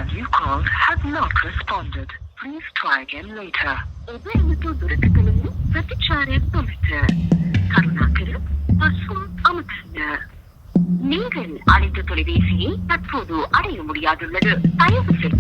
have you called has not responded. Please try again later. ඔබ එමතු දුරකථනයේ ප්‍රතිචාරයක් නොමැත. කරුණාකර පසුව අමතන්න. நீங்கள் அழைத்த தொலைபேசியை தற்போது அடைய முடியாதுள்ளது. தயவு செய்து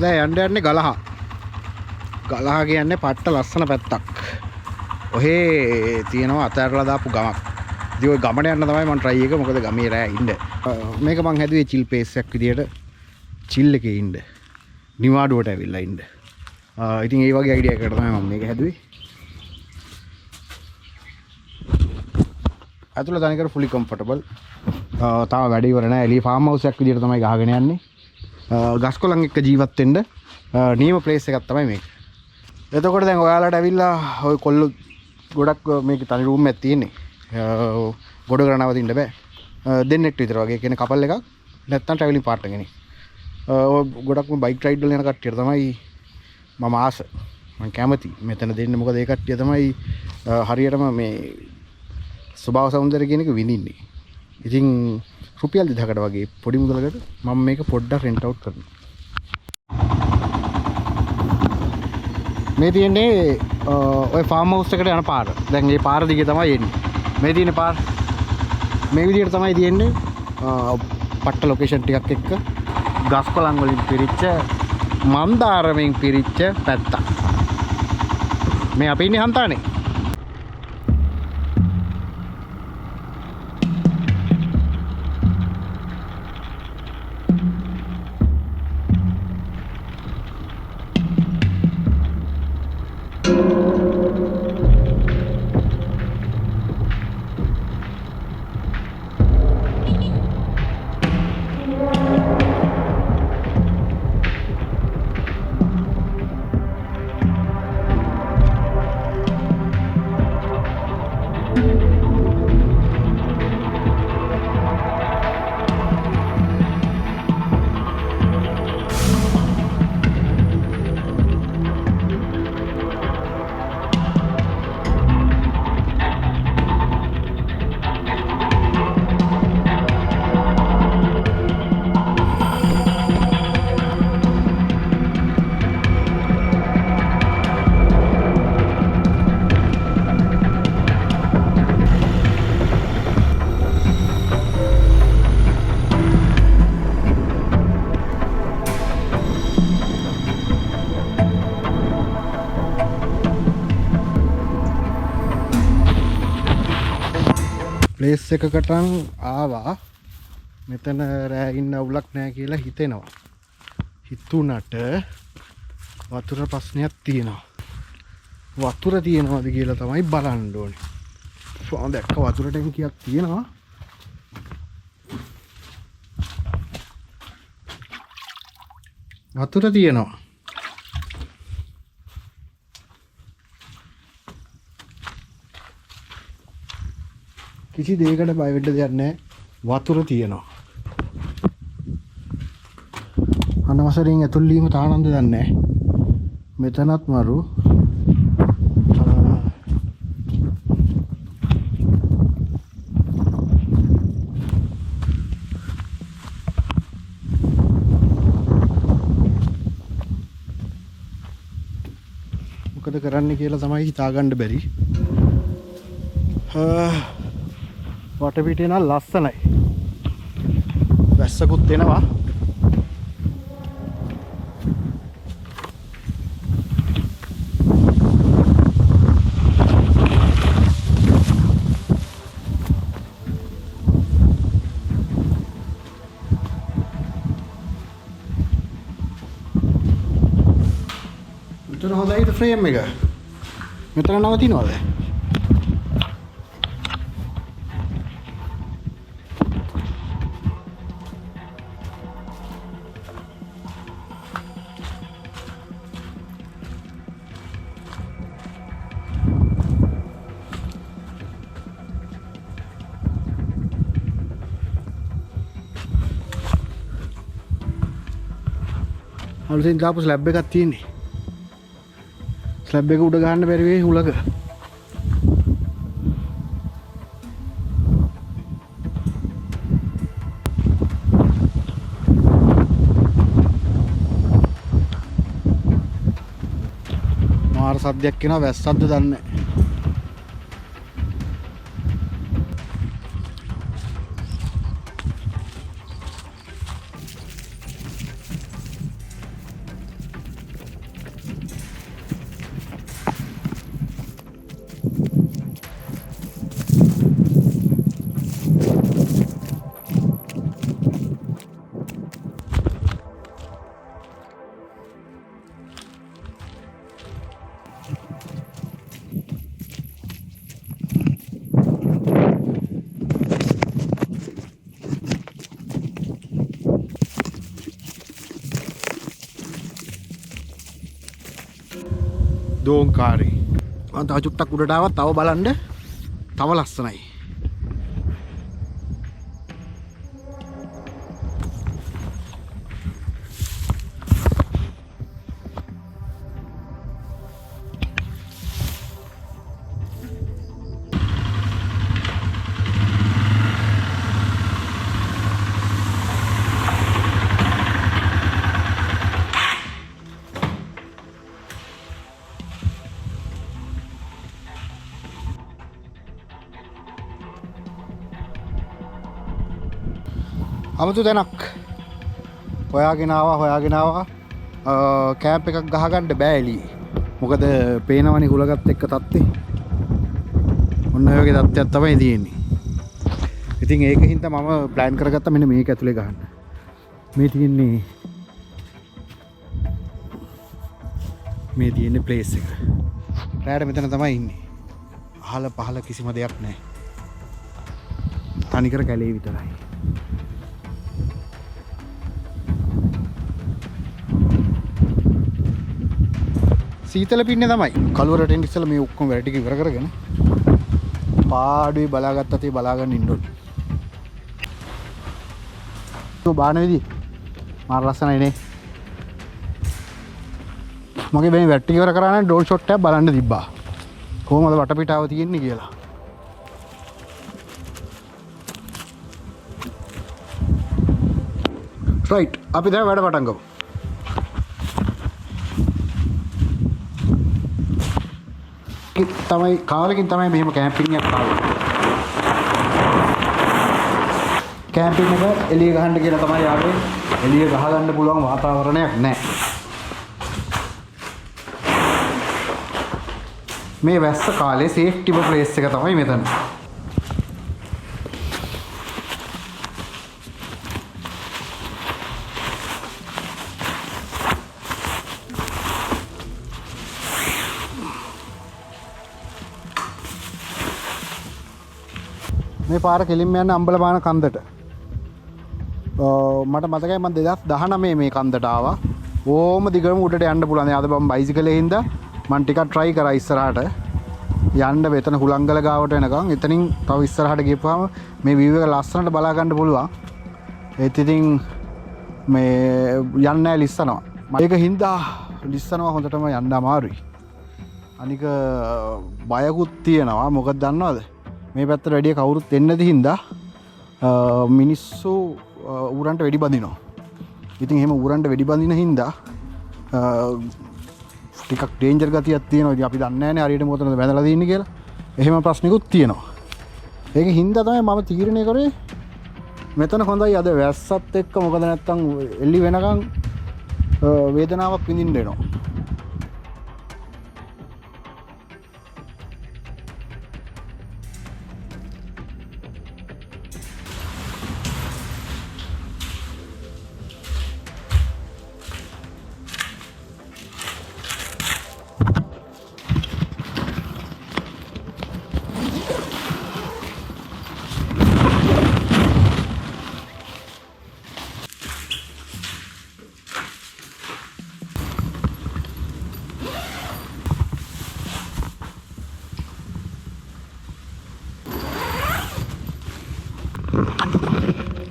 දැන් යන්නේ ගලහ කියන්නේ පට්ට ලස්සන පැත්තක්. ඔහේ තියෙනවා අතහැරලා දාපු ගමක්. ඉතින් ওই ගමට යන්න තමයි මම try එක. මොකද ගමේ රෑ ඉන්න. මේක මං හැදුවේ chill pace එකක් විදියට chill එකේ ඉන්න. නිවාඩුවට ඇවිල්ලා ඉන්න. ඉතින් ඒ වගේ idea එකකට තමයි මම මේක හැදුවේ. අතුල තනිකර fully comfortable. තාම වැඩ ඉවර නැහැ. එළිය farm house එකක් විදියට තමයි ගහගෙන යන්නේ. ගස්කොලන් එක්ක ජීවත් වෙන්න නියම ප්ලේස් එකක් තමයි මේක. එතකොට දැන් ඔයාලට ඇවිල්ලා ওই කොල්ල ගොඩක් මේක තනි රූම් එකක් තියෙන්නේ. ගොඩ කරා නවතින්න බෑ. දෙන්නෙක් විතර වගේ කියන කපල් එකක් නැත්තම් ට්‍රැවලින් පාර්ට්නර් කෙනෙක්. ඔය ගොඩක්ම බයික් රයිඩ් වල යන කට්ටියට තමයි මම ආස. මම කැමති මෙතන දෙන්න. මොකද ඒ කට්ටිය තමයි හරියටම මේ ස්වභාව සෞන්දර්ය කියන එක විඳින්නේ. ඉතින් රුපියල් 2000කට වගේ පොඩි මුදලකට මම මේක පොඩ්ඩක් රෙන්ට් අවුට් කරනවා. මේ තියෙන්නේ ඔය ෆාම් හවුස් එකට යන පාර. දැන් මේ පාර දිගේ තමයි එන්නේ. මේ තියෙන පාර මේ විදිහට තමයි තියෙන්නේ. පට්ට ලොකේෂන් ටිකක් එක්ක ගස් කොළන් වලින් පිරිච්ච මන්දාරමෙන් පිරිච්ච පැත්ත. මේ අපි ඉන්නේ හන්තානේ. ප්ලේස් එකකට ආවා. මෙතන රෑ ඉන්න අවුලක් නැහැ කියලා හිතෙනවා. හිතුණට වතුර ප්‍රශ්නයක් තියෙනවා. වතුර තියෙනවද කියලා තමයි බලන්න ඕනේ. මම දැක්ක වතුර ටැංකියක් තියෙනවා. වතුර තියෙනවා. කිසි දෙයකට බය වෙන්න දෙයක් නැහැ. වතුර තියෙනවා. අනවසරින් ඇතුල් වීම තානන්ද දන්නේ නැහැ. මෙතනත් මරු. මොකද කරන්න කියලා තමයි හිතාගන්න බැරි. වටපිටේ නම් ලස්සනයි. වැස්සකුත් එනවා. මෙතන හොඳයි ෆ්‍රේම් එක. මෙතන නවතිනවද? අලුතෙන් දාපු ස්ලැබ් එකක් තියෙන්නේ. ස්ලැබ් එක උඩ ගහන්න බැරි වෙයි හුලක. මාර සද්දයක් එනවා වැස්සක්ද දන්නේ නැහැ. දෝංකාරී. මම තව චුට්ටක් උඩට ආවත් තව බලන්න තව ලස්සනයි. අමුතු තැනක් හොයාගෙන ආවා කෑම්ප් එකක් ගහගන්න බෑ එළියේ. මොකද පේනවනේ හුලගත් එක්ක තත්ත්වේ. ඔන්න ඔය වගේ තත්ත්වයක් තමයි තියෙන්නේ. ඉතින් ඒකින්ද මම ප්ලෑන් කරගත්තා මෙන්න මේක ඇතුලේ ගහන්න. මේ තියෙන්නේ ප්ලේස් එක. රැයට මෙතන තමයි ඉන්නේ. අහල පහල කිසිම දෙයක් නැහැ. තනිකර කැලේ විතරයි. සීතල පින්නේ තමයි. කලුවරට එන්න ඉස්සෙල්ලා මේ ඔක්කොම වැඩ ටික ඉවර කරගෙන පාඩුවේ බලාගත්තා තේ බලාගෙන ඉන්න ඕනේ. તો බාන විදි මාර ලස්සනයි නේ. මගේ මේ වැඩ ටික ඉවර කරා නම් ඩ්‍රෝන් ෂොට් එකක් බලන්න තිබ්බා. කොහොමද වටපිටාව තියෙන්නේ කියලා. රයිට් අපි දැන් වැඩ පටන් ගමු. තමයි කාලෙකින් තමයි මෙහෙම කැම්පින් එකක් ආවේ. කැම්පින් එක එළිය ගහන්න කියලා තමයි ආවේ. එළිය ගහ ගන්න පුළුවන් වාතාවරණයක් නැහැ. මේ වැස්ස කාලේ සේෆ්ටි ප්ලේස් එක තමයි මෙතන. මේ පාර කෙලින්ම යන අම්බලපාන කන්දට. මට මතකයි මම 2019 මේ කන්දට ආවා. ඕම දිගටම උඩට යන්න පුළුවන්. අද මම බයිසිකලේ හින්දා මම ටිකක් try කරා ඉස්සරහට යන්න මෙතන හුලංගල ගාවට එනකන්. එතනින් තව ඉස්සරහට ගිහපුවාම මේ view එක ලස්සනට බලා ගන්න පුළුවන්. ඒත් ඉතින් මේ යන්න නැහැ ලිස්සනවා. මේක හින්දා ලිස්සනවා හොඳටම යන්න අමාරුයි. අනික බයකුත් තියෙනවා. මොකද දන්නවද? මේ පැත්තට වැඩිය කවුරුත් එන්නේ නැති හින්දා මිනිස්සු ඌරන්ට වෙඩි බඳිනවා. ඉතින් එහෙම ඌරන්ට වෙඩි බඳින හින්දා ටිකක් ඩේන්ජර් ගතියක් තියෙනවා. ඉතින් අපි දන්නේ නැහැනේ හරියට මොකටද වැදලා තින්නේ කියලා. එහෙම ප්‍රශ්නිකුත් තියෙනවා. ඒක හින්දා තමයි මම තීරණය කරේ මෙතන හොඳයි අද වැස්සත් එක්ක. මොකද නැත්තම් එළි වෙනකන් වේදනාවක් විඳින්න වෙනවා.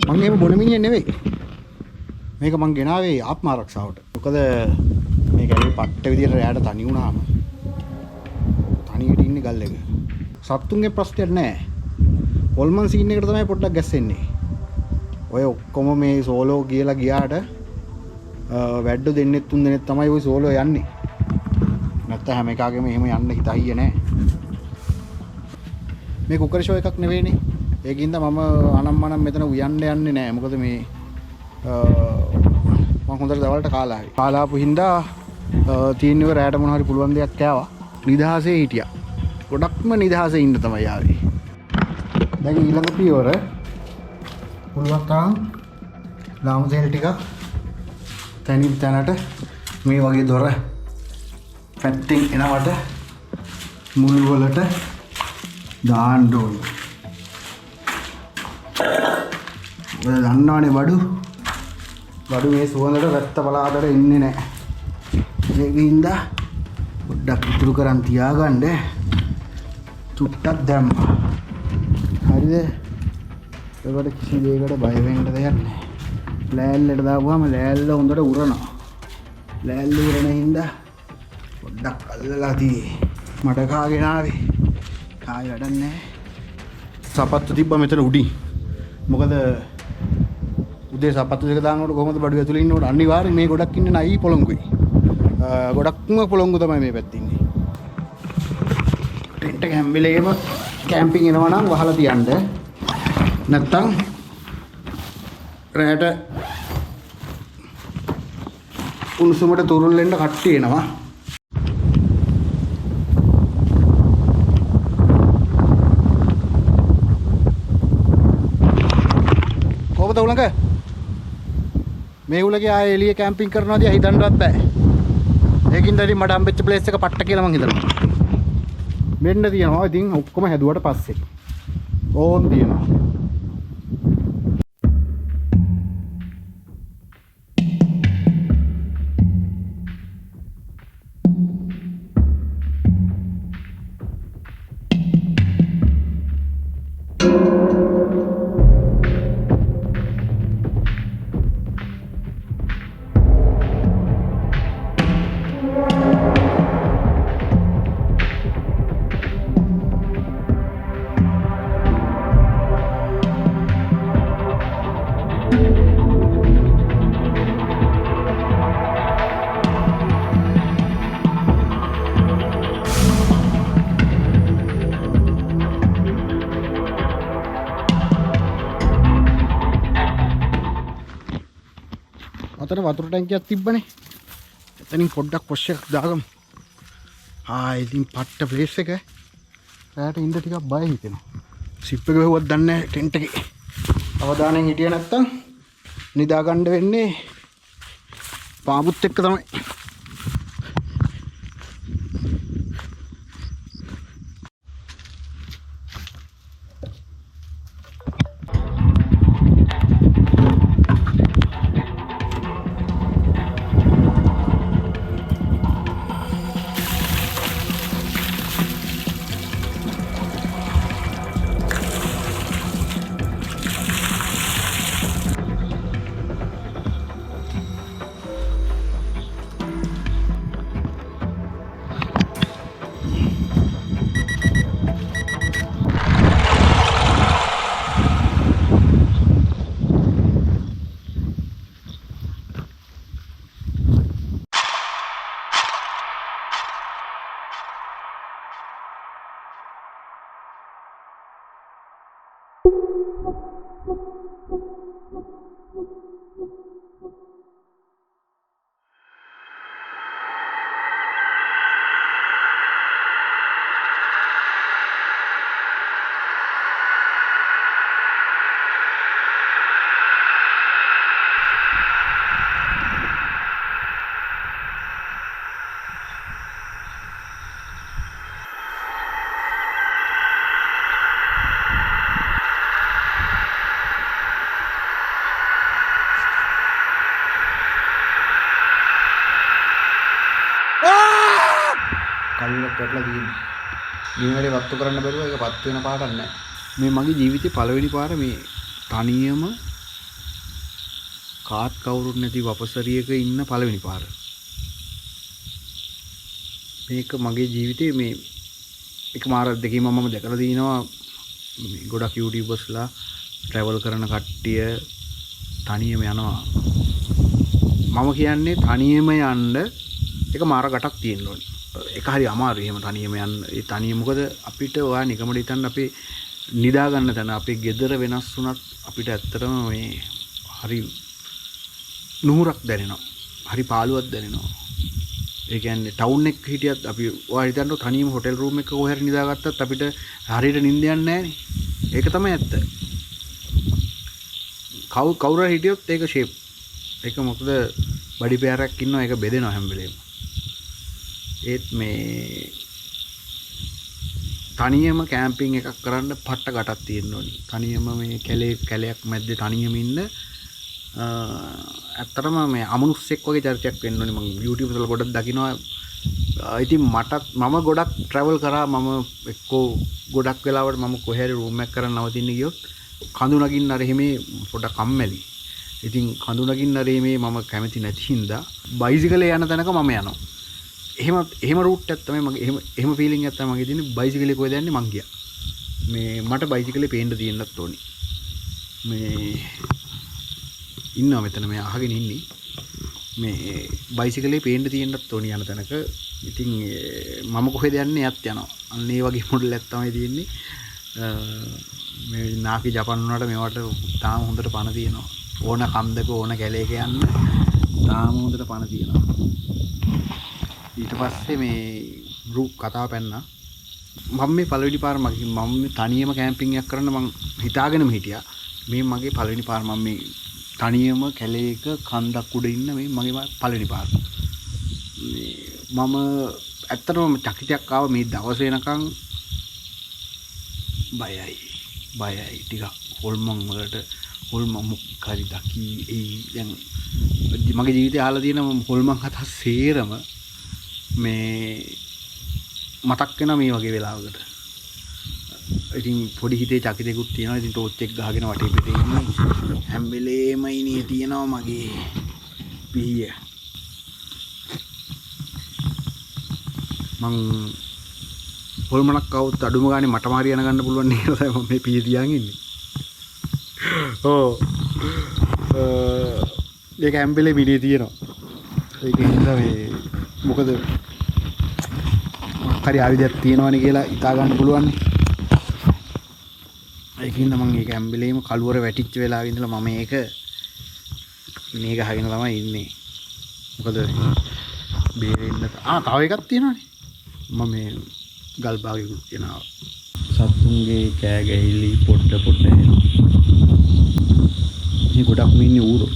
මම එහෙම බොන මිනිහෙක් නෙවෙයි. මේක මං ගෙනාවේ ආත්ම ආරක්ෂාවට. මොකද මේ ගැලේ පට්ට විදියට රැයට තනි වුණාම තනියට ඉන්නේ ගල් එක. සත්තුන්ගේ ප්‍රශ්නයක් නැහැ. හොල්මන් සීන් එකට තමයි පොඩ්ඩක් ගැස්සෙන්නේ. ඔය ඔක්කොම මේ සෝලෝ කියලා ගියාට වැඩ දෙන්නෙත් තුන් දෙනෙත් තමයි ওই සෝලෝ යන්නේ. නැත්නම් හැම එකාගෙම එහෙම යන්න හිත අයිය නැහැ. මේ කුකර් ෂෝ එකක් නෙවෙයිනේ. ඒකින්ද මම අනම්මනම් මෙතන උයන්න යන්නේ නැහැ. මොකද මේ මම හොඳට දවල්ට කාලා ආවේ. කාලාපු හින්දා තීන්දුව රැයට මොන හරි පුළුවන් දෙයක් කෑවා. නිදහසේ හිටියා. ගොඩක්ම නිදහසේ ඉන්න තමයි ආවේ. දැන් ඊළඟ පියවර පුළුවන් තරම් ලාම තෙල් ටිකක් තනින් තැනට මේ වගේ දොර පැත්තෙන් එනවට මුල් වලට දාන්න ඕනේ. ඔය දන්නවනේ බඩු මේ සුවඳට වැත්ත පලාතට එන්නේ නැහැ. ඒකින්ද පොඩ්ඩක් ඉතුරු කරන් තියාගන්න චුට්ටක් දැම්මා. හරිද? ඒකට කිසි දෙයකට බය වෙන්න දෙයක් නැහැ. ලෑල්ලට දාපුවාම ලෑල්ල හොඳට උරනවා. ලෑල්ල උරන හින්දා පොඩ්ඩක් අල්ලලා තියේ. මට කාගෙන ආවේ. කායි වැඩක් නැහැ. සපත්තු තිබ්බා මෙතන උඩින්. මොකද උදේ සපත්තු දෙක දානකොට කොහොමද බඩු ඇතුලේ ඉන්නකොට අනිවාර්යෙන් මේ ගොඩක් ඉන්නේ නයි පොළොංගුයි. ගොඩක්ම පොළොංගු තමයි මේ පැත්තේ ඉන්නේ. ටෙන්ට් එක හැම වෙලේම කැම්පින් එනවා නම් වහලා තියන්න. නැත්තම් රැට උණුසුමට තුරුල් වෙන්න කට්ටිය එනවා. කොහොමද උලංග? මේ උලගේ ආයේ එළිය කැම්පින් කරනවාද හිතන්නවත් බෑ. ඒකින්ද ඉතින් මට හම්බෙච්ච ප්ලේස් එක පට්ට කියලා මං හිතනවා. මෙන්න තියෙනවා. ඉතින් ඔක්කොම හැදුවට පස්සේ ඕන් තියෙනවා. අතන වතුර ටැංකියක් තිබ්බනේ. එතනින් පොඩ්ඩක් පොෂ් එකක් දාගමු. ඉතින් පට්ට ප්ලේස් එක. රැට ඉන්න ටිකක් බය හිතෙනවා. සිප් එක වැහුවත් දන්නේ නැහැ ටෙන්ට් එකේ. අවදානෙන් හිටියේ නැත්තම් නිදා ගන්න වෙන්නේ පාමුත් එක්ක තමයි. කල්ලක් වැටලා තියෙන්නේ. ගෙවලේ වත්තු කරන්න බැරුව ඒක පත් වෙන පාටක් නැහැ. මේ මගේ ජීවිතේ පළවෙනි පාර මේ තනියම කාත් කවුරුත් නැති වපසරියක ඉන්න පළවෙනි පාර. මේක මගේ ජීවිතේ මේ එක මාර දෙකීම මම දැකලා දිනවා. මේ ගොඩක් YouTubers-ලා travel කරන කට්ටිය තනියම යනවා. මම කියන්නේ තනියම යන්න එක මාර ගටක් තියෙන්න ඕනේ. ඒක හරි අමාරුයි එහෙම තනියම යන්න. ඒ තනියම මොකද අපිට ඔයා නිකමට හිතන්න අපේ නිදා ගන්න තැන අපේ ගෙදර වෙනස් වුණත් අපිට ඇත්තටම මේ හරි නුහුරක් දැනෙනවා. හරි පාළුවක් දැනෙනවා. ඒ කියන්නේ ටවුන් එක හිටියත් අපි ඔයා හිතන්න තනියම හොටෙල් රූම් එකක කොහේ හරි නිදාගත්තත් අපිට හරියට නිින්ද යන්නේ නැහැ. ඒක තමයි ඇත්ත. කවුරු හරි හිටියොත් ඒක ෂේප්. ඒක මොකද බඩි පෑරක් ඉන්නවා ඒක බෙදෙනවා හැම වෙලේම. ඒත් මේ තනියම කැම්පින් එකක් කරන්න පට්ට ගටක් තියෙන්න ඕනි. තනියම මේ කැලයක් මැද්දේ තනියම ඉන්න ඇත්තටම මේ අමනුස්සෙක් වගේ චරිතයක් වෙන්න ඕනි. මම YouTube වල ගොඩක් දකිනවා. ඉතින් මම ගොඩක් travel කරා. මම එක්කෝ ගොඩක් වෙලාවට මම කොහේ හරි room එකක් කරන් නවතින්න ගියොත් කඳු නගින්න අර එහෙම පොඩක් කම්මැලි. ඉතින් කඳු නගින්න අර එහෙම මම කැමති නැති හින්දා බයිසිකලේ යන තැනක මම යනවා. එහෙම රූට් එකක් තමයි මගේ එහෙම ෆීලිං එකක් තමයි මගේ තියෙන්නේ. බයිසිකලේ කොහෙද යන්නේ මං ගියා. මේ මට බයිසිකලේ පේන්න තියෙන්නත් ඕනි. මේ ඉන්නවා මෙතන මේ අහගෙන ඉන්නේ. මේ බයිසිකලේ පේන්න තියෙන්නත් ඕනි යන තැනක. ඉතින් මම කොහෙද යන්නේ යත් යනවා. අන්න ඒ වගේ මොඩල් එකක් තමයි තියෙන්නේ. මේ නාකි ජපන් වුණාට මේවට තාම හොඳට පණ තියෙනවා. ඕන කන්දක ඕන කැලේක යන්න තාම හොඳට පණ තියෙනවා. ඊට පස්සේ මේ ගෲප් කතාව පැන්නා. මම මේ පළවෙනි පාර මම මේ තනියම කැම්පින් එකක් කරන්න මං හිතාගෙනම හිටියා. මේ මගේ පළවෙනි පාර මම මේ තනියම කැලේක කන්දක් උඩ ඉන්න මේ මගේ පළවෙනි පාර. මම ඇත්තටම චකිතයක් ආව මේ දවස් වෙනකන් බයයි ටිකක් හොල්මන් වලට හොල්මන් මුක්කාරි දකි ඒ දැන් මගේ ජීවිතේ අහලා තියෙන හොල්මන් කතා සේරම මේ මතක් වෙන මේ වගේ වෙලාවකට. ඉතින් පොඩි හිතේ චකිතෙකුත් තියෙනවා. ඉතින් ටෝච් එක ගහගෙන වටේ පිටේ ඉන්න හැම වෙලේම ඉනේ තියෙනවා මගේ පිහිය. මං හොල්මනක් આવුත් අඩුම ගානේ මට මාරි යන ගන්න පුළුවන් නේද තමයි මම මේ පිහිය තියන් ඉන්නේ. ඒක හැම වෙලේම ඉනේ තියෙනවා. ඒක හින්දා මේ මොකද හරි ආයුධයක් තියෙනවනේ කියලා හිතා ගන්න පුළුවන්. ඒකින්ද මම ඒක හැම වෙලේම කළුවර වැටිච්ච වෙලාවෙ ඉඳලා මම මේක ගහගෙන තමයි ඉන්නේ. මොකද බේරෙන්න තව එකක් තියෙනවනේ. මම මේ ගල් භාගෙකුත් කියනවා. සත්තුන්ගේ කෑ ගැහිලි පොඩ එනවා. මේ ගොඩක් මින්නේ ඌරෝ.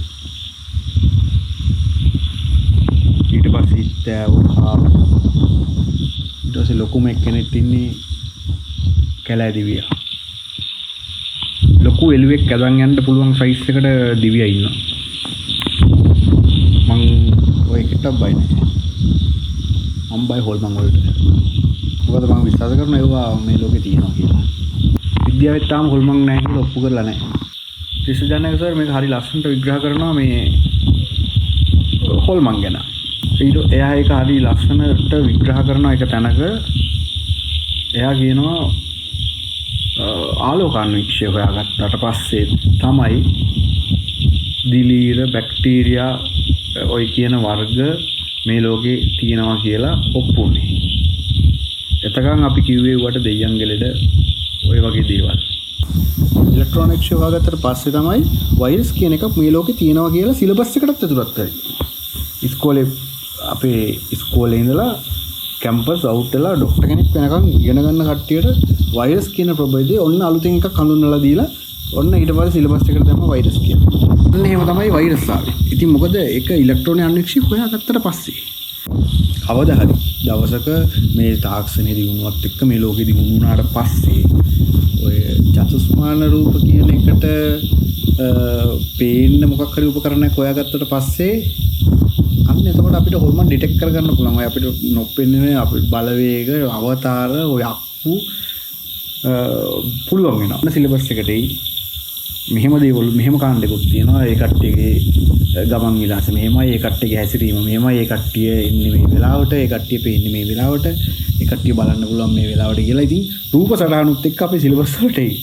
ඊට පස්සේ ඉත්තෑව ඊට පස්සේ ලොකුම එක්කෙනෙක් ඉන්නේ කැලෑ දිවියා. ලොකු එළුවෙක් ඇදන් යන්න පුළුවන් සයිස් එකට දිවියා ඉන්නවා. මං ඔය එකට බය නැහැ. මම බය හොල්මන් වලට. මොකද මම විශ්වාස කරනවා ඒවා මේ ලෝකේ තියෙනවා කියලා. විද්‍යාවෙත් තාම හොල්මන් නැහැ කියලා ඔප්පු කරලා නැහැ. ත්‍රිසජනක සර් මේක හරි ලස්සනට විග්‍රහ කරනවා මේ හොල්මන් ගැන. එයා ඒක හරි ලස්සනට විග්‍රහ කරන එක තැනක එයා කියනවා ආලෝකාන්වික්ෂය හොයාගත්තට පස්සේ තමයි දිලීර බැක්ටීරියා ඔය කියන වර්ග මේ ලෝකේ තියෙනවා කියලා ඔප්පුනේ. එතකන් අපි කිව්වේ වට දෙයියන්ගේ ලෙඩ ඔය වගේ දේවල්. ඉලෙක්ට්‍රොනික්ස් හොයාගත්තට පස්සේ තමයි වෛරස් කියන එක මේ ලෝකේ තියෙනවා කියලා සිලබස් එකටත් ඇතුළත් කරේ. ඉස්කෝලේ අපේ ඉස්කෝලේ ඉඳලා කැම්පස් අවුට් වෙලා ડોක්ටර් කෙනෙක් වෙනකන් ඉගෙන ගන්න කට්ටියට වෛරස් කියන ප්‍රභේදය ඔන්න අලුතෙන් එකක් හඳුන්වලා දීලා ඔන්න ඊට පස්සේ සිලබස් එකට දැම්ම වෛරස් කියලා. ඔන්න එහෙම තමයි වෛරස් ආවේ. ඉතින් මොකද ඒක ඉලෙක්ට්‍රෝන අන්වීක්ෂය හොයාගත්තට පස්සේ කවදා හරි දවසක මේ තාක්ෂණයේ දිනුවත් එක්ක මේ ලෝකෙ දිනු වුණාට පස්සේ ඔය චතුස්මාන රූප කියන එකට පේන්න මොකක් හරි උපකරණයක් හොයාගත්තට පස්සේ අන්න එතකොට අපිට හොල්මන් ඩිටෙක්ට් කරගන්න පුළුවන්. ඔය අපිට නොපෙන්නේ අපේ බලවේග අවතාර ඔය අක්කු පුළුවන් වෙනවා. සිලබස් එකට එයි. මෙහෙම දේවල් මෙහෙම කාණ්ඩෙකුත් තියෙනවා. ඒ කට්ටියගේ ගමන් විලාස මෙහෙමයි, ඒ කට්ටියගේ හැසිරීම මෙහෙමයි, ඒ කට්ටිය ඉන්නේ මේ වෙලාවට, ඒ කට්ටිය පේන්නේ මේ වෙලාවට, ඒ කට්ටිය බලන්න පුළුවන් මේ වෙලාවට කියලා. ඉතින් රූප සටහනුත් එක්ක අපේ සිලබස් වලට එයි.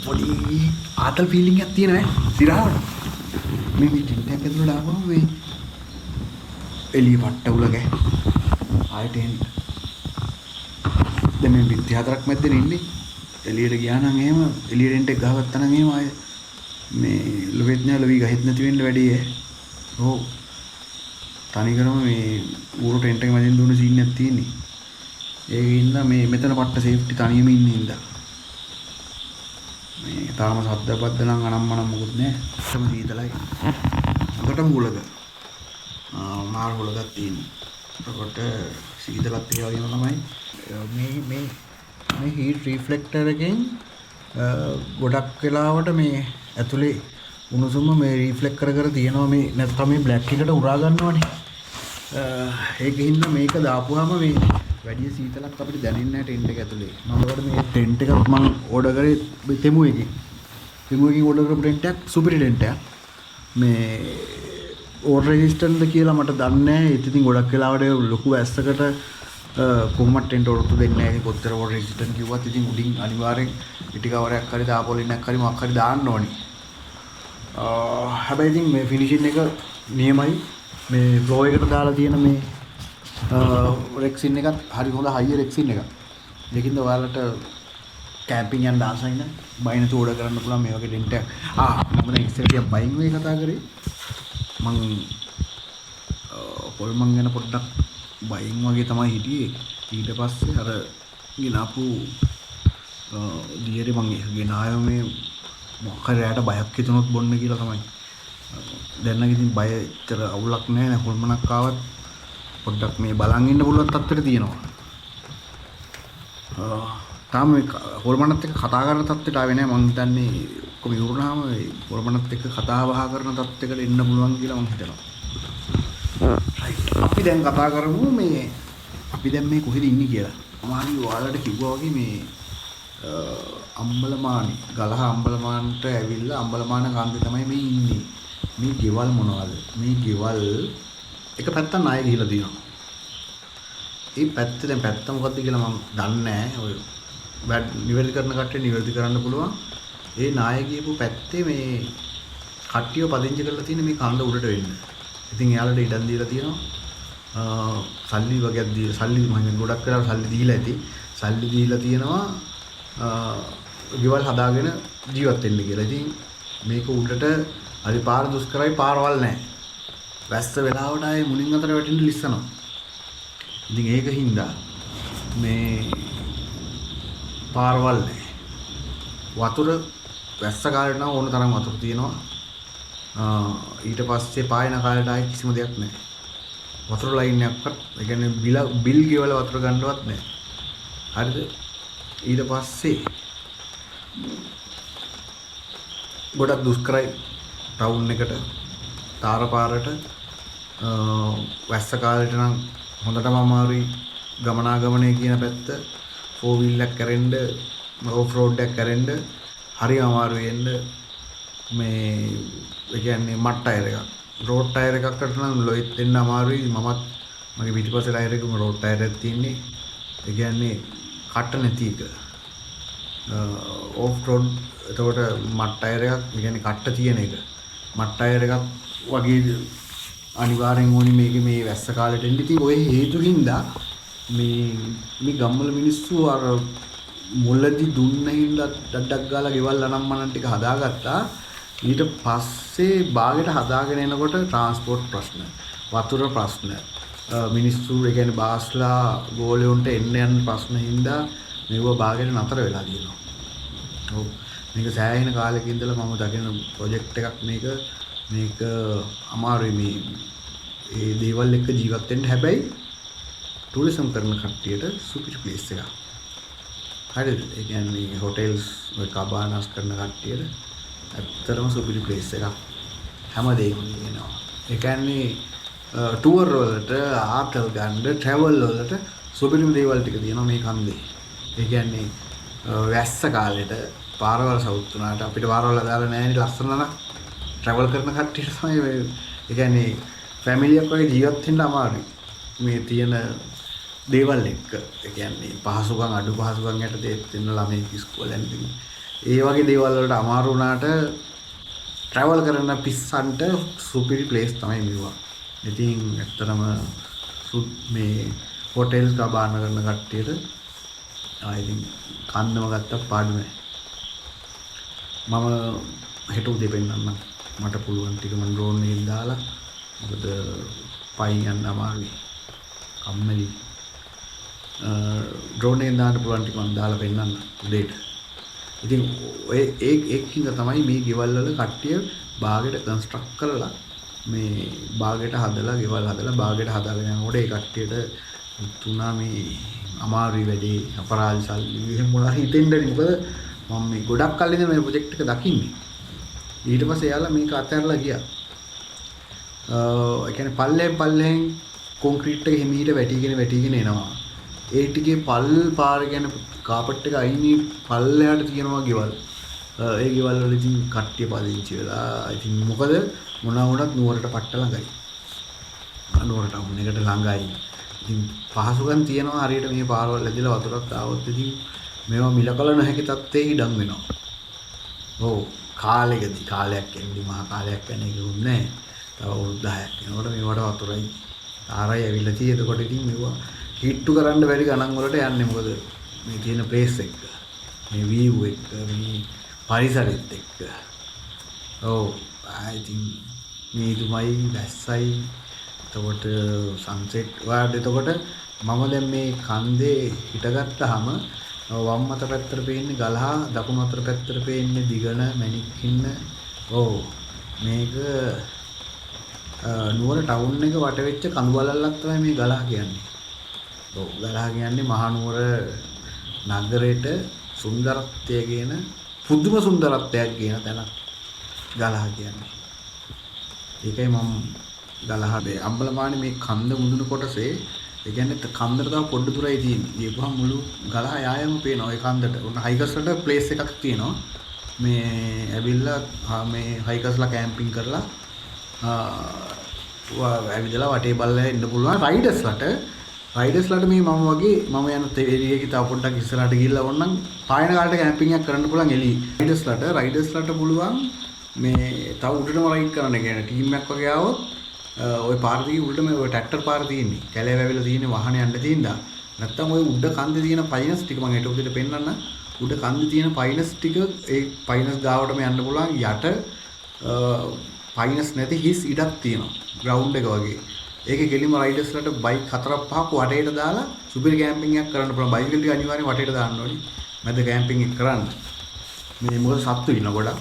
පොඩි ආතල් ෆීලිං එකක් තියෙනවා සිරාවට. මේ ටෙන්ට් එකක් ඇතුළට ආවම මේ එළිය පට්ට උලගේ ආයෙත් එන්න. දැන් මේ බිත්ති හතරක් මැද්දේ ඉන්නේ. එළියට ගියා නම් එහෙම එළිය ටෙන්ට් එක ගහගත්තා නම් එහෙම ආයෙ මේ ලොවෙත් නෑ ලොවි ගහෙත් නැති වෙන්න වැඩි ඈ. ඔව්. තනිකරම මේ ඌරු ටෙන්ට් එක මැදින් දුන්න සීන් එකක් තියෙන්නේ. ඒකින්ද මේ මෙතන පට්ට සේෆ්ටි තනියම ඉන්නේ ඉඳලා. මේ තාම සද්ද බද්ද නම් අනම්මනම් මොකුත් නෑ. සම සීතලයි. හොඳටම හුලක. මාර හුලකක් තියෙනවා. එතකොට සීතලත් ඒ වගේම තමයි. මේ හීට් රිෆ්ලෙක්ටර් එකෙන් ගොඩක් වෙලාවට මේ ඇතුලේ උණුසුම මේ රිෆ්ලෙක්ට් කර තියෙනවා මේ නැත්නම් මේ බ්ලැක් එකට උරා ගන්නවනේ. ඒකින්ද මේක දාපුවාම මේ වැඩි සීතලක් අපිට දැනෙන්නේ නැහැ ටෙන්ට් එක ඇතුලේ. මම ඔයාලට මේ ටෙන්ට් එකක් මම ඕඩර් කරේ තෙමු එකකින්. තෙමු එකකින් ඕඩර් කරපු ටෙන්ට් එකක් සුපිරි ටෙන්ට් එකක්. මේ ඕඩර් රෙසිස්ටන්ට්ද කියලා මට දන්නේ නැහැ. ඉතින් ගොඩක් වෙලාවට ලොකු ඇස්සකට කොහොමද ටෙන්ට් ඔරොත්තු දෙන්නේ නැහැ. කොච්චර ඕඩර් රෙසිස්ටන්ට් කිව්වත් ඉතින් උඩින් අනිවාර්යෙන් ඉටි කවරයක් හරි තාපොලිනක් හරි මොකක් හරි දාන්න ඕනේ. හැබැයි ඉතින් මේ ෆිනිෂින් එක නියමයි. මේ ෆ්ලෝ එකට දාලා තියෙන මේ රෙක්සින් එකත් හරි හොඳ හයියර් රෙක්සින් එකක්. ඒකින්ද ඔයාලට කැම්පින් යන දාසයි නම් බයින තෝඩ කරන්න පුළුවන් මේ වගේ ටෙන්ට් එකක්. මම දැන් ඉස්සෙල්ලා බයින් වේ කතා කරේ. මං පොල්මන් ගැන පොඩ්ඩක් බයින් වගේ තමයි හිටියේ. ඊට පස්සේ අර ගිනාපු දියරේ මං ගෙන ආයෝ මේ මොකක් හරි රැයට බයක් හිතුනොත් බොන්න කියලා තමයි. දැන් නම් ඉතින් බය ඇත්තට අවුලක් නැහැ නේ. හොල්මනක් ආවත් පොඩ්ඩක් මේ බලන් ඉන්න පුළුවන් තත්ත්වෙට තියෙනවා. තාම මේ හොල්මනත් එක්ක කතා කරන තත්ත්වයට ආවේ නැහැ. මං හිතන්නේ කොහොම ඉවරුනාම මේ හොල්මනත් එක්ක කතා බහ කරන තත්ත්වයකට එන්න පුළුවන් කියලා මං හිතනවා. රයිට්. අපි දැන් කතා කරමු මේ අපි දැන් මේ කොහෙද ඉන්නේ කියලා. මානි ඔයාලට කිව්වා වගේ මේ අම්බලමානි ගලහ අම්බලමාන්ට ඇවිල්ලා අම්බලමාන කන්දේ තමයි මේ ඉන්නේ. මේ ගෙවල් මොනවද? මේ ගෙවල් එක පැත්තක් ණය ගිහිලා තියෙනවා. ඒ පැත්තේ දැන් පැත්ත මොකද්ද කියලා මම දන්නේ නැහැ. ඔය නිවැරදි කරන කට්ටිය නිවැරදි කරන්න පුළුවන්. ඒ ණය ගියපු පැත්තේ මේ කට්ටිය පදිංචි කරලා තියෙන මේ කන්ද උඩට වෙන්න. ඉතින් එයාලට ඉඩම් දීලා තියෙනවා. සල්ලි වගේක් දීලා සල්ලි මම හිතන්නේ ගොඩක් වෙලාවට සල්ලි දීලා ඇති. සල්ලි දීලා තියෙනවා ගෙවල් හදාගෙන ජීවත් වෙන්න කියලා. ඉතින් මේක උඩට හරි පාර දුෂ්කරයි පාරවල් නැහැ. වැස්ස වෙලාවට ආයේ මුලින් අතර වැටෙන්න ලිස්සනවා. ඉතින් ඒක හින්දා මේ පාරවල් නැහැ. වතුර වැස්ස කාලේට නම් ඕන තරම් වතුර තියෙනවා. ඊට පස්සේ පායන කාලේට ආයේ කිසිම දෙයක් නැහැ. වතුර ලයින් එකක්වත් ඒ කියන්නේ බිල් ගෙවල වතුර ගන්නවත් නැහැ. හරිද? ඊට පස්සේ ගොඩක් දුෂ්කරයි ටවුන් එකට තාර පාරට වැස්ස කාලේට නම් හොඳටම අමාරුයි ගමනාගමනය කියන පැත්ත ෆෝර් වීල් එකක් කරෙන්න ඕෆ් රෝඩ් එකක් කරෙන්න හරි අමාරුයි එන්න මේ ඒ කියන්නේ මඩ් ටයර් එකක් රෝඩ් ටයර් එකකට නම් ලොයිත් දෙන්න අමාරුයි මමත් මගේ පිටිපස්සේ ටයර් එකම රෝඩ් ටයර් එකක් තියෙන්නේ ඒ කියන්නේ කට නැති එක ඕෆ් රෝඩ් එතකොට මඩ් ටයර් එකක් ඒ කියන්නේ කට තියෙන එක මඩ් ටයර් එකක් වගේ අනිවාර්යෙන් ඕනි මේකේ මේ වැස්ස කාලේට එන්න ඉතින් ඔය හේතුකින්ද මේ ගම්වල මිනිස්සු අර මුලදී දුන්න හින්දා ඩඩක් ගාලා ගෙවල් අනම්මනන් ටික හදාගත්තා ඊට පස්සේ බාගෙට හදාගෙන එනකොට ට්‍රාන්ස්පෝර්ට් ප්‍රශ්න වතුර ප්‍රශ්න මිනිස්සු ඒ කියන්නේ බාස්ලා ගෝලෙවුන්ට එන්න යන ප්‍රශ්න හින්දා මේව බාගෙට නතර වෙලා තියෙනවා. ඔව් මේක සෑහෙන කාලෙක ඉඳලා මම දකින ප්‍රොජෙක්ට් එකක් මේක අමාරුයි මේ ඒ දේවල් එක්ක ජීවත් වෙන්න හැබැයි ටූරිසම් කරන කට්ටියට සුපිරි ප්ලේස් එකක්. හරිද? ඒ කියන්නේ හොටෙල්ස් ඔය කබානාස් කරන කට්ටියට ඇත්තටම සුපිරි ප්ලේස් එකක්. හැමදේම තියෙනවා. ඒ කියන්නේ ටුවර් වලට ආතල් ගන්න ට්‍රැවල් වලට සුපිරිම දේවල් ටික තියෙනවා මේ කන්දේ. ඒ කියන්නේ වැස්ස කාලෙට පාරවල් සවුත් වුණාට අපිට පාරවල් දාලා නැහැ නේ ලස්සන නම් ට්‍රැවල් කරන කට්ටියට තමයි ඒ කියන්නේ ෆැමිලි එකක් වගේ ජීවත් වෙන්න අමාරුයි. මේ තියෙන දේවල් එක්ක. ඒ කියන්නේ පහසුකම් අඩු පහසුකම් යටතේ දෙන්න ළමයි ඉස්කෝලේ යන ඒ වගේ දේවල් වලට අමාරු වුණාට ට්‍රැවල් කරන පිස්සන්ට සුපිරි ප්ලේස් තමයි මේවා. ඉතින් ඇත්තටම මේ හොටෙල්ස් ගබාන කරන කට්ටියට ඉතින් කන්නම ගත්තා පාඩු නැහැ. මම හෙට උදේ පෙන්නන්නම්. මට පුළුවන් ටික මම ඩ්‍රෝන් එකෙන් දාලා මොකද පයින් යන්න අමාරුයි. කම්මැලි. ඩ්‍රෝන් එකෙන් දාන්න පුළුවන් ටික මම දාලා පෙන්නන්න උදේට. ඉතින් ඔය ඒකින්ද තමයි මේ ගෙවල් වල කට්ටිය බාගෙට කන්ස්ට්‍රක්ට් කරලා මේ බාගෙට හදලා ගෙවල් හදලා බාගෙට හදාගෙන යනකොට ඒ කට්ටියට තුනා මේ අමාරුයි වැඩේ අපරාධ සල්ලි එහෙම මොනවා හිතෙන්නේ මොකද මම මේ ගොඩක් කල් ඉඳන් මේ ප්‍රොජෙක්ට් එක දකින්නේ. ඊට පස්සේ එයාලා මේක අතහැරලා ගියා. ඒ කියන්නේ පල්ලෙන් කොන්ක්‍රීට් එක හිමීට වැටිගෙන එනවා. ඒ ටිකේ පල් පාර ගැන කාපට් එක අයිනේ පල්ලෙහාට තියෙනවා ගෙවල්. ඒ ගෙවල් වල ඉතින් කට්ටිය පදිංචි වෙලා ඉතින් මොකද මොනවා වුණත් නුවරට පට්ට ළඟයි. නුවරට වුණ එකට ළඟයි. ඉතින් පහසුකම් තියෙනවා හරියට මේ පාරවල් ඇදලා වතුරක් ආවොත් ඉතින් මේවා මිලකල නැහැකි තත්ත්වයේ ඉඩම් වෙනවා. ඔව් කාලයක් එන්නේ මහා කාලයක් යන්නේ කිව්න්නේ නැහැ. තව අවුරුදු 10ක් යනකොට මේවට වතුරයි ආරයි ඇවිල්ලා තියෙ. එතකොට ඉතින් මේවා හිට්ටු කරන්න බැරි ගණන් වලට යන්නේ මොකද මේ තියෙන ප්ලේස් එක. මේ view එක මේ පරිසරෙත් එක්ක. ඔව් I think මේ දුමයි වැස්සයි එතකොට සන්සෙට් වාඩ් එතකොට මම දැන් මේ කන්දේ හිටගත්තාම වම් අත පැත්තට පේන්නේ ගලහ දකුණු අත පැත්තට පේන්නේ දිගන මැණික්කින්න. ඔව් මේක නුවර ටවුන් එක වට වෙච්ච කඳු බලල්ලක් තමයි මේ ගලහ කියන්නේ. ඔව් ගලහ කියන්නේ මහනුවර නගරේට සුන්දරත්වය කියන පුදුම සුන්දරත්වයක් කියන තැනක් ගලහ කියන්නේ. ඒකයි මම ගලහේ අම්බලමානේ මේ කන්ද මුදුන කොටසේ ඒ කියන්නේ කන්දට තව පොඩ්ඩ දුරයි තියෙන්නේ. ඊපහම මුළු ගලහ යායම පේනවා ඒ කන්දට. උන් හයිකර්ස්ලට ප්ලේස් එකක් තියෙනවා. මේ ඇවිල්ලා මේ හයිකර්ස්ලා කැම්පින් කරලා ඇවිදලා වටේ බලලා ඉන්න පුළුවන්. රයිඩර්ස්ලට මේ මම වගේ මම යන ඒරියාවේ තව පොඩ්ඩක් ඉස්සරහට ගිහිල්ලා ඕනනම් පායන කාලේට කැම්පින් එකක් කරන්න පුළුවන් එළියේ. රයිඩර්ස්ලට පුළුවන් මේ තව උඩටම රයිඩ් කරන්න කියන ටීම් එකක් වගේ ආවොත් ඔය පාර දිගේ උඩටම ඔය ට්‍රැක්ටර් පාර තියෙන්නේ. කැලේ වැවිලා තියෙන වාහන යන්න තියෙනවා. නැත්තම් ඔය උඩ කන්දේ තියෙන පයිනස් ටික මම හෙට උදේට පෙන්නන්න. උඩ කන්දේ තියෙන පයිනස් ටික ඒ පයිනස් ගාවටම යන්න පුළුවන්. යට පයිනස් නැති හිස් ඉඩක් තියෙනවා. ග්‍රවුන්ඩ් එක වගේ. ඒකේ ගෙලිම රයිඩර්ස්ලට බයික් 4-5ක් වටේට දාලා සුපිරි කැම්පින් එකක් කරන්න පුළුවන්. බයිසිකල් ටික අනිවාර්යෙන් වටේට දාන්න ඕනි. මැද කැම්පින් එක කරන්න. මේ මොකද සත්තු ඉන්න ගොඩක්.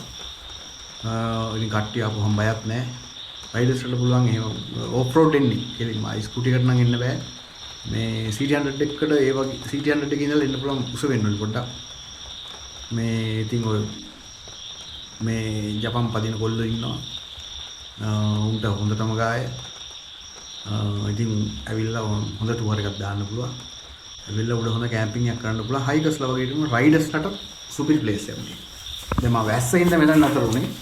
ඉතින් කට්ටිය ආපුවම බයක් නැහැ. රයිඩර්ස්ලට පුළුවන් එහෙම ඕෆ් රෝඩ් එන්නේ. කෙලින්ම ස්කූටි එකට නම් එන්න බෑ. මේ CT100 එකට ඒ වගේ CT100 එකේ ඉඳලා එන්න පුළුවන් උස වෙන්න ඕනි පොඩ්ඩක්. මේ ඉතින් ඔය මේ ජපන් පදින කොල්ලෝ ඉන්නවා. උන්ට හොඳටම ගාය. ඉතින් ඇවිල්ලා හොඳ ටුවර් එකක් දාන්න පුළුවන්. ඇවිල්ලා උඩ හොඳ කැම්පින් එකක් කරන්න පුළුවන්. හයිකර්ස්ලා වගේ ඉන්න රයිඩර්ස්ලට සුපිරි ප්ලේස් එකක් මේ. දැන් මම වැස්සෙන්ද මෙතන නතර උනේ.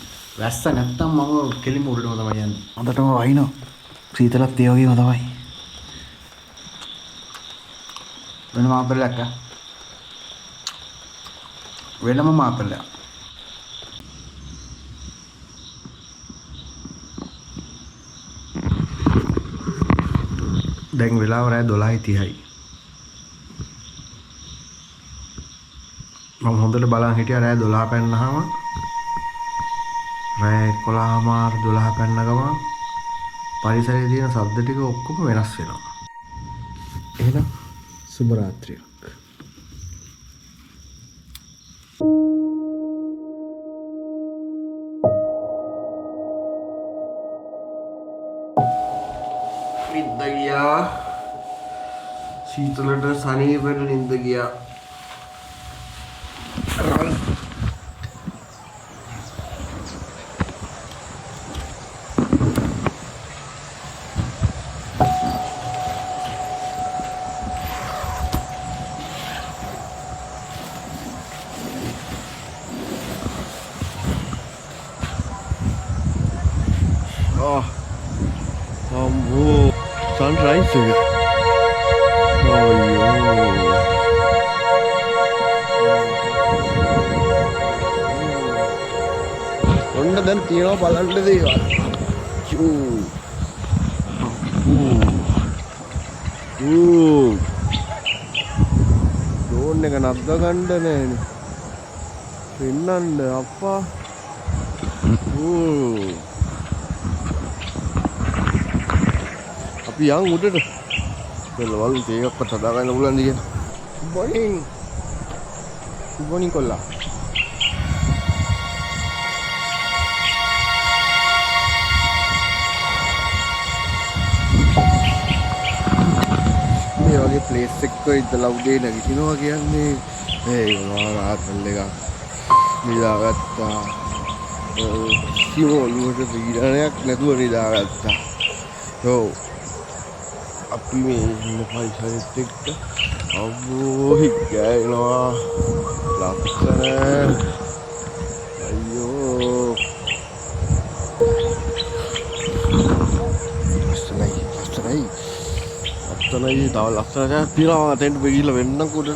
වැස්ස නැත්තම් මම කෙලිම උඩටම තමයි යන්නේ. හොඳටම වහිනවා. සීතලත් ඒ වගේම තමයි. වෙනම මාපලයක් ආ. වෙනම මාපලයක්. දැන් වෙලාව රෑ 12:30යි. මම හොඳට බලන් හිටියා රෑ 12 පැන්නාම රෑ 11:12 පැන්න ගමන් පරිසරයේ තියෙන ශබ්ද ටික ඔක්කොම වෙනස් වෙනවා. එහෙනම් සුබ රාත්‍රියක්. නිින්ද ගියා. සීතලට සනීපෙට නිින්ද ගියා. අම්බෝ සන්රයිස් එක. අයියෝ. ඔන්න දැන් තියනවා බලන්න දේවල්. ඩ්‍රෝන් එක නද්ද ගන්න නෑනේ. පෙන්නන්න අප්පා. අපි යන් උඩට. බැලුවල් තේකක්වත් හදාගන්න පුළුවන්ද කියලා. Good morning කොල්ලා. මේ වගේ ප්ලේස් එකක ඉඳලා උදේ නැගිටිනවා කියන්නේ මොනවා රාත්‍රල් එකක් නිදාගත්තා. සිවොලුවට පීඩනයක් නැතුව නිදාගත්තා. ඔව් අපි මේ ඉන්න පයිසරෙත් එක්ක අම්මෝ හිගෑනවා ලස්සන. අයියෝ ලස්සනයි ලස්සනයි ලස්සනයි. තව ලස්සනක් තියෙනවා. අතෙන්ට ගිහිල්ලා වෙන්නම් කුඩ.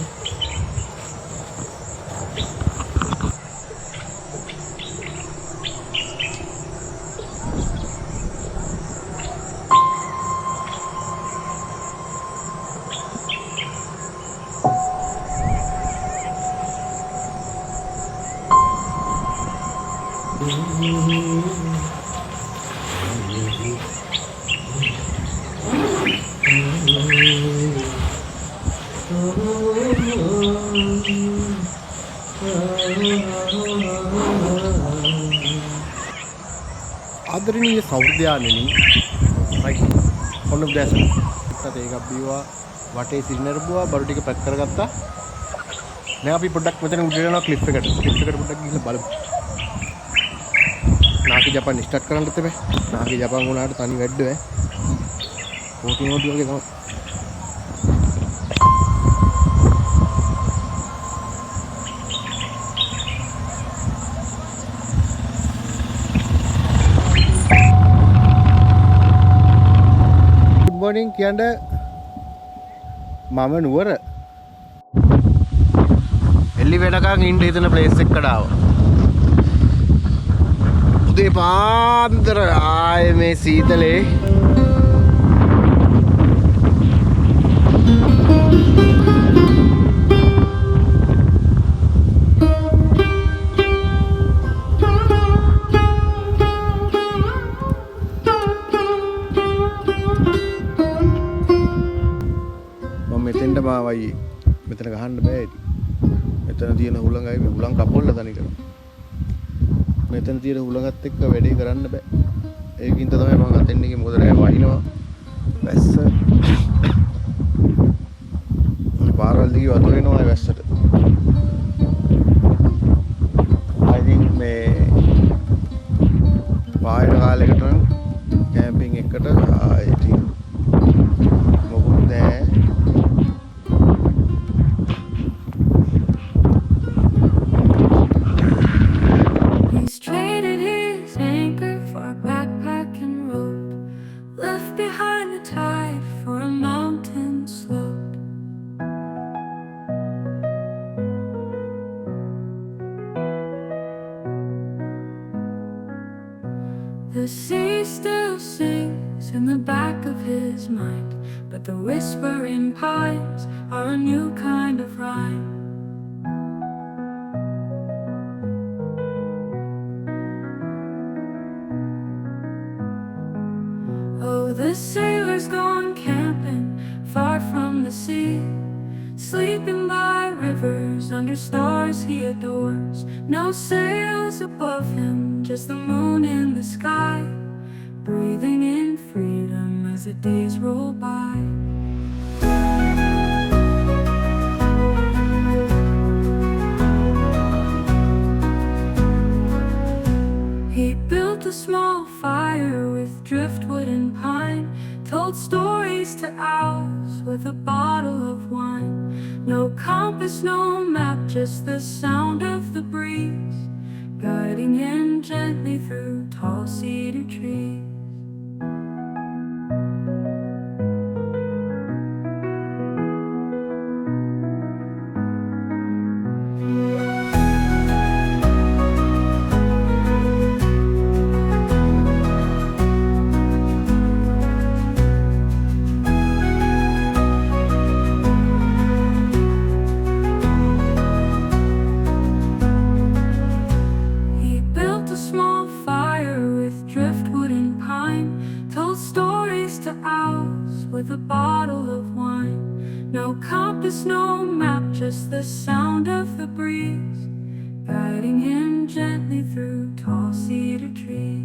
ආදරණීය සෞර්ධයාණෙනි, රයිට් ඔන්න දැසන ඉතත් ඒකක් බීවා වටේ සිරිනරපුවා බඩු ටික පැක් කරගත්තා. දැන් අපි පොඩ්ඩක් මෙතන උඩට යනවා ක්ලිප් එකට පොඩ්ඩක් ගිහලා බලමු. නාකි ජපාන් ස්ටාර්ට් කරන්නත් එපා. නාකි ජපාන් වුණාට තනි වැඩ ඈ. කෝටි නෝටි වගේ තමයි. Good morning කියන්නේ මම නුවර එල්ලි වෙනකන් ඉන්න හිතන ප්ලේස් එකකට ආවා. උදේ පාන්දර ආයේ මේ සීතලේ මෙතෙන්ට මාවයි මෙතන ගහන්න බෑ ඉතින්. මෙතන තියෙන හුළඟයි මේ හුළං කපොල්ල තනි කරනවා. මෙතන තියෙන හුළඟත් එක්ක වැඩේ කරන්න බෑ. ඒකින්ද තමයි මම අතෙන් ගිහින් මොකද රෑ වහිනවා. වැස්ස. පාරවල් දිගේ වතුර එනවා ඒ වැස්සට. I think මේ පායන කාලයකට නම් කැම්පින් එකකට ඉතින් මොකුත් නෑ. The sea still sings in the back of his mind, but the whispering pines are a new kind of rhyme. Oh, the sailor's gone camping far from the sea, sleeping by rivers under stars he adores. No sails above him, just the moon in the sky, breathing in freedom as the days roll by. He built a small fire with driftwood and pine, told stories to owls with a bottle of wine. No compass, no map, just the sound of the breeze, guiding him gently through tall cedar trees. stories to owls with a bottle of wine. No compass, no map, just the sound of the breeze, guiding him gently through tall cedar trees.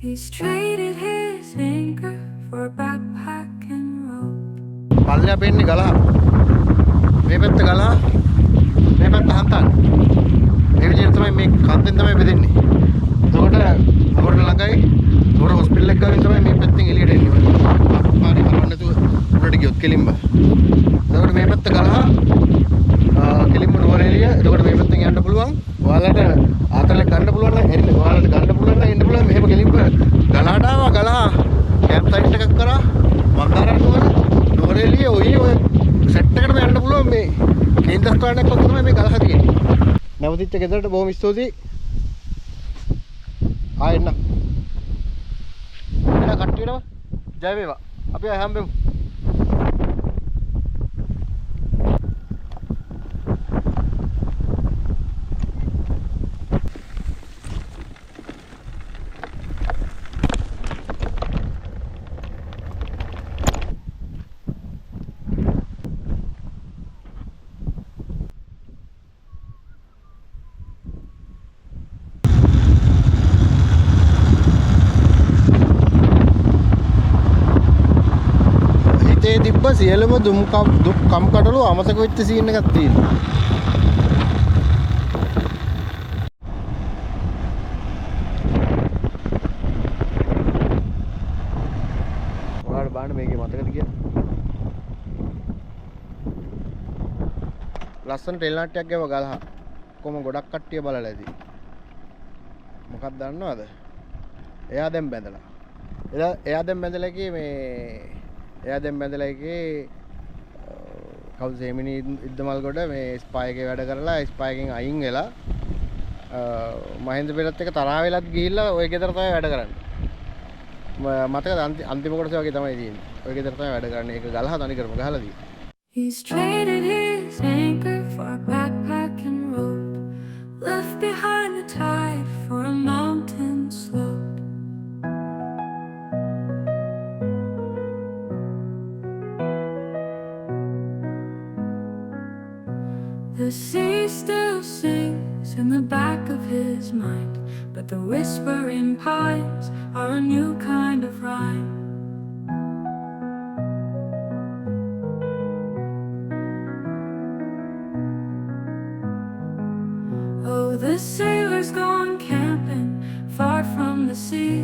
He's traded his anchor for a backpack and rope. පල්ලෙහා පෙන්නේ ගලහ. මේ පැත්ත ගලහ. මේ පැත්ත හන්තාන. මේ විදිහට තමයි මේ කන්දෙන් තමයි බෙදෙන්නේ. එතකොට මොකටද ළඟයි? මොකද හොස්පිටල් එක ගාවින් තමයි මේ පැත්තෙන් එළියට එන්නේ. පාරේ හරවන්න නැතුව උඩට ගියොත් කෙලින්ම. එතකොට මේ පැත්ත ගලහ. කෙලින්ම නුවර එළිය. එතකොට මේ පැත්තෙන් යන්න පුළුවන්. ඔයාලට ආතලෙ ගන්න පුළුවන් නම් එන්න. ඔයාලට ගන්න පුළුවන් නම් එන්න පුළුවන්. මෙහෙම කෙලින්ම ගලහට ආවා. ගලහ කැම්ප් සයිට් එකක් කරා. මන්දාරම් නුවර එළිය ඔය සෙට් එකටම යන්න පුළුවන් මේ කේන්ද්‍රස්ථානයක් වගේ තමයි මේ ගලහ තියෙන්නේ. නැවතිච්ච ගෙදරට බොහොම ස්තුතියි. ආයෙන්න. එන කට්ටියටම ජය වේවා. අපි ආයෙ හම්බෙමු. තිබ්බ සියලුම දුක් කම්කටොළු අමතක වෙච්ච සීන් එකක් තියෙනවා. ඔයාලට බලන්න මේකේ මතකද කියලා. ලස්සන ටෙල් නාට්‍යයක් ගේව ගලහ. කොහොම ගොඩක් කට්ටිය බලලා ඇති. මොකක්ද දන්නවද? එයා දැන් බැඳලා. එයා දැන් බැඳලා එකේ මේ එයා දැන් බැඳලා එකේ කවුද සෙමිනි ඉද්දමල් ගොඩ මේ ස්පයි එකේ වැඩ කරලා ස්පයි එකෙන් අයින් වෙලා මහින්ද පෙරත් එක තරහ වෙලත් ගිහිල්ලා ওই ගෙදර තමයි වැඩ කරන්නේ. මතකද අන්තිම කොටස වගේ තමයි තියෙන්නේ. ওই ගෙදර තමයි වැඩ කරන්නේ. ඒක ගලහ තනි කරම ගහලා තියෙන්නේ. He's traded his anchor for a backpack and rope, left behind the tide for a mountain slope. The sea still sings in the back of his mind, but the whispering pines are a new kind of rhyme. Oh, the sailor's gone camping far from the sea,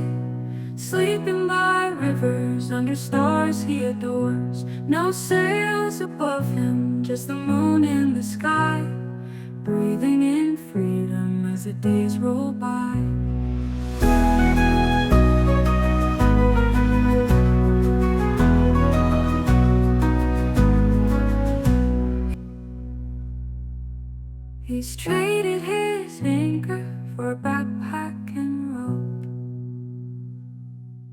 sleeping by rivers under stars he adores. No sails above him, just the moon in the sky, breathing in freedom as the days roll by.